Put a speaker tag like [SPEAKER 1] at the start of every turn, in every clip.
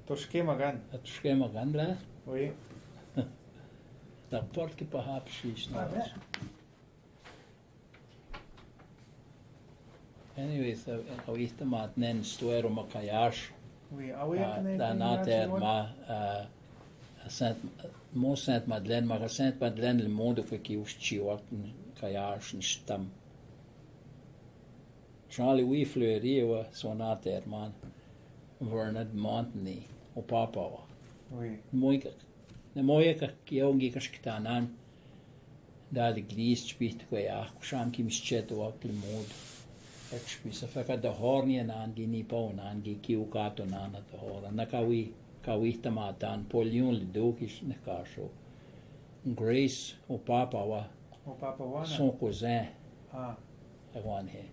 [SPEAKER 1] Toshkema gan.
[SPEAKER 2] Toshkema gan bla.
[SPEAKER 1] Oui.
[SPEAKER 2] Dat portje perhaps nou. Anyways, au ista mat nen stuero makayash.
[SPEAKER 1] Oui, away
[SPEAKER 2] Daarna ma Saint Madeleine, maar Saint Madeleine le monde que qui us chiwak kayash stam. Jean-Louis Fleury wa sonat man Vernad Montney o papa wa.
[SPEAKER 1] Oui.
[SPEAKER 2] Mooi ka kiongi kashktanan dal glis spit ko ya sham ki mischet wa le monde. Ekspisa faka da horni an gini pon an gi kiukato nana da hora nakawi kawihta matan polion le dokis ne kasho Grace o papa wa son cousin wan he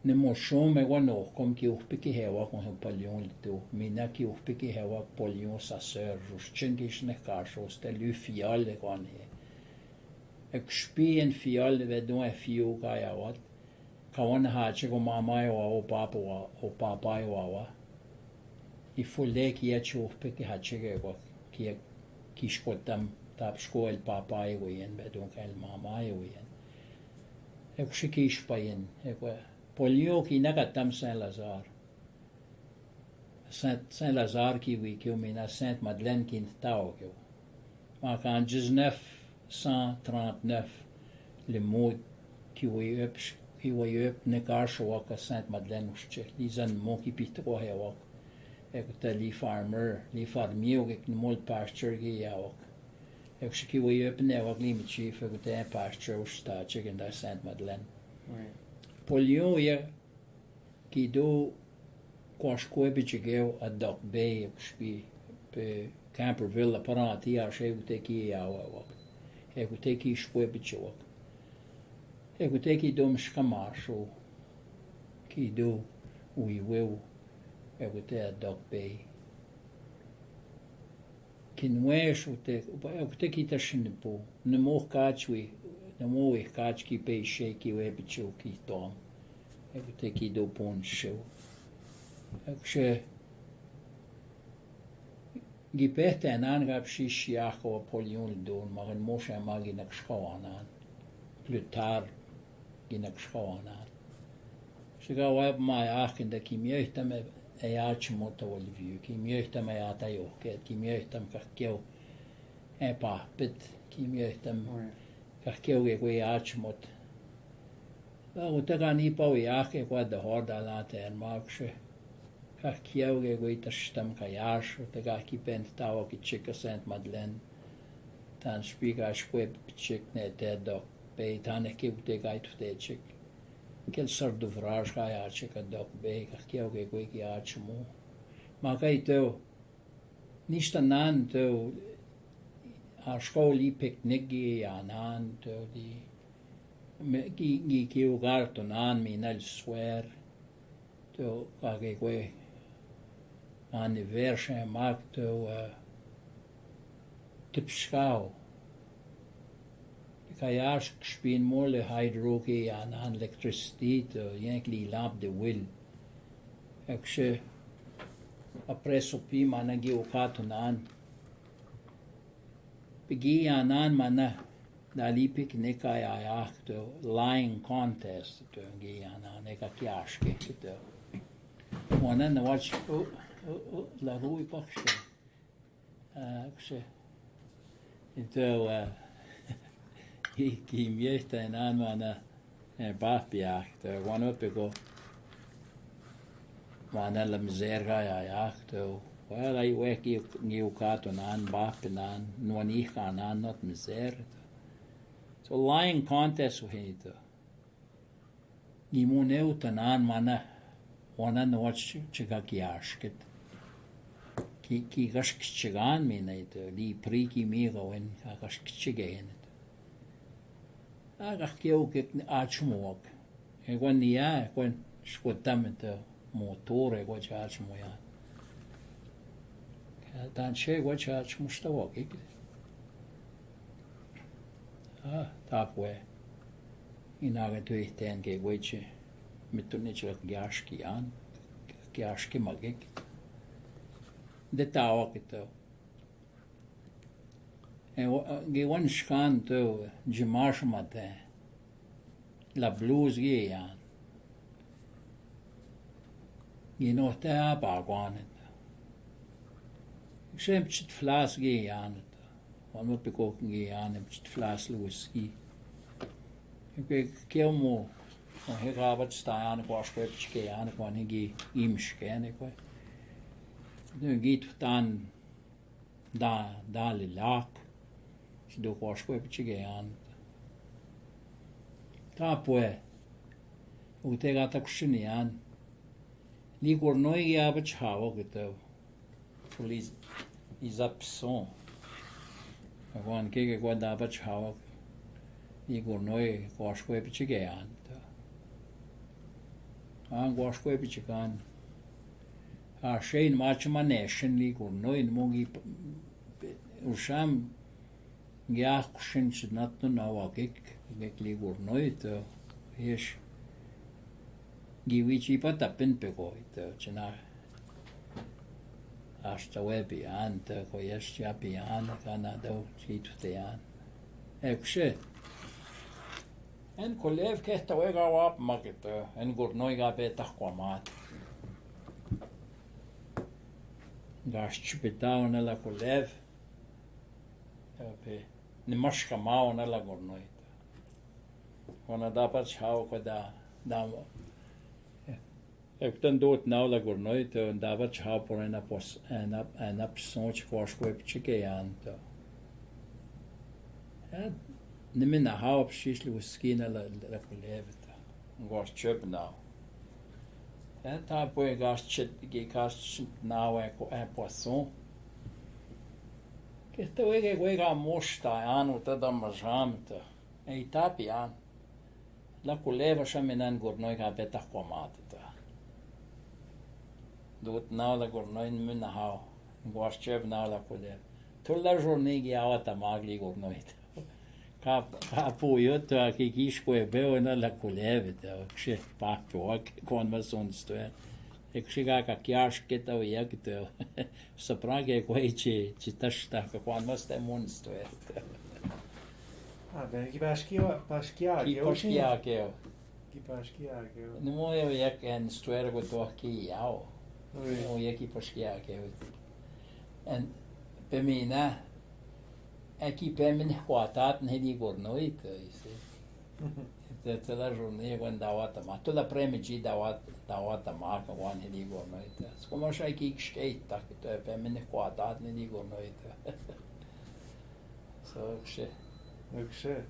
[SPEAKER 2] ne mo shom me wano kom ki upiki hewa kon polion le do mina ki upiki hewa polion sa sœur juschengis ne kasho stelu fial le wan he ek spien fial le vedon e fiu ga ya wat kawan ha chigo mama o papa wa I fulle ki chupe ki hachege go ki kishkotam tap skoel papa e wen bedon kel mama e wen ek shikish payen ek polio ki nagatam Saint Lazare ki wi ki mina Saint Madeleine ki tao ki ma kan 1939 le mot ki wi up ne karsho ka Saint Madeleine usche lizan mo ki pitro he wa ek li farmier ek mol pasture ge yaok ek shiki we up ne wa glim chief ek te pasture usta chicken da Saint Madeleine polio ye ki do kwashko bijigeo a Dock Bay ek spi pe Camperville parati a she te ki yawa ek te ki shko bijok ek te ki dom shkamasho ki do we will te a Dock Bay. Kinwesh te kita shinipo. Nemo kachwi, nemo ich kachki pe sheki webicho ki tom. Te ki do pon show. Ekse gipete an angab shishiako polion don, maar een moshe maginak schouwanan. Plus tard ginak schouwanan. Shiga web my achen de kimjeita me achmota olviu ki mjöhtam ata yoket ki mjöhtam kakeu pa pit ki mjöhtam kakeu ge achmot utaga ni pau yake kwa da horda late en makshe kakeu ge tastam kayash utaga ki pent tawo ki chika Saint Madeleine tan spiga shweb chik ne te Dock Bay tan ke utega te chik Quel sort de vrage ga ja chika Dock Bay kakeu ge ki achmo ma kai to nista nan to a skoli picnic gi anan to di gi ki ugarto nan mi nel swer to kage kwe anniversaire mak to tipschau Kayash spin mole hydroge an electricité yankli lamp de will ekse apresso pi managi okato nan begi anan mana dali picnic ay to lying contest to gi anan eka kiashke to wanan watch la rui pakshe ekse to ki miestä en anna bahpiakt one up go manella miserga ja well I weki new carton an bahpinan no ni an not miser so lying contest hate ni moneutan an mana one no watch chigakiashket ki gashkigan mi neit li priki mi goen gashkigen Agach kiukik achmuok. Egon nia, egon skutamento motore go achmuya. Dan she go achmustawok. Tapwe. Inaga tu ihten ke goche mitunichak gyashki an. Gyashki magik. de tawak ito. Giwan skan to jimash mate. La blues gi yan. Ginohte apagwan ito. Xem chit flas gi yan ito. Wan piko gi yan chit flas luski. Keo mo he gabat staan ko askepske yan ko higi imske ko. Nu git tan da lilak. Do ko askepske yan. Ta poe. Ute gata kushni yan. Li gornoi gi abat chawo gito. Police is absent. Agwan ke ko da abat chawo. Li gornoi ko askepske yan. Goshko pichikan. Shein machmaneshin li gornoi mongi usham giach kushin chnatnu nawakik li gornoi to yesh giwichi patapin peko to chna hasta webi an to ko yesh chapi an kana do chitutean ekshe en kolev kehta wega wap makit en gornoi ga betah kwamat gash betaun la kolev pe nimashka maun la gornoi ona dapat chau ko da ekten dot now la gornoi to dapat chau por en apos en apsonch koshko pchikean to Nimin a haup shisli uskina la kulevita. Gosh chip now. And ta boy gosh chit gi gosh now e poisson. Que te wega mosta an uta da majamta. E tapian. La kuleva shaminan gornoi ga beta komata. Dot now la gornoi min a hau. Gosh chip now la kulev. Tulla journée gi awata magli gornoi. Kapu to a kikisko e beo na la kuleve to kše pakto kon ma sonsto e kše ka kjaške to je to sa prage koje ci tashta ka kon ma ste monsto e
[SPEAKER 1] ben ki paskia
[SPEAKER 2] ke no mo je en stuer go to ki jao o je ki paskia ke en pemina Aqui para mim quatro não é gornoi isso é toda a jornada quando dá outra mas toda a premigi dá outra marca quando é gornoi como acho que skate tá que para mim quatro não é gornoi só que
[SPEAKER 1] Ukše.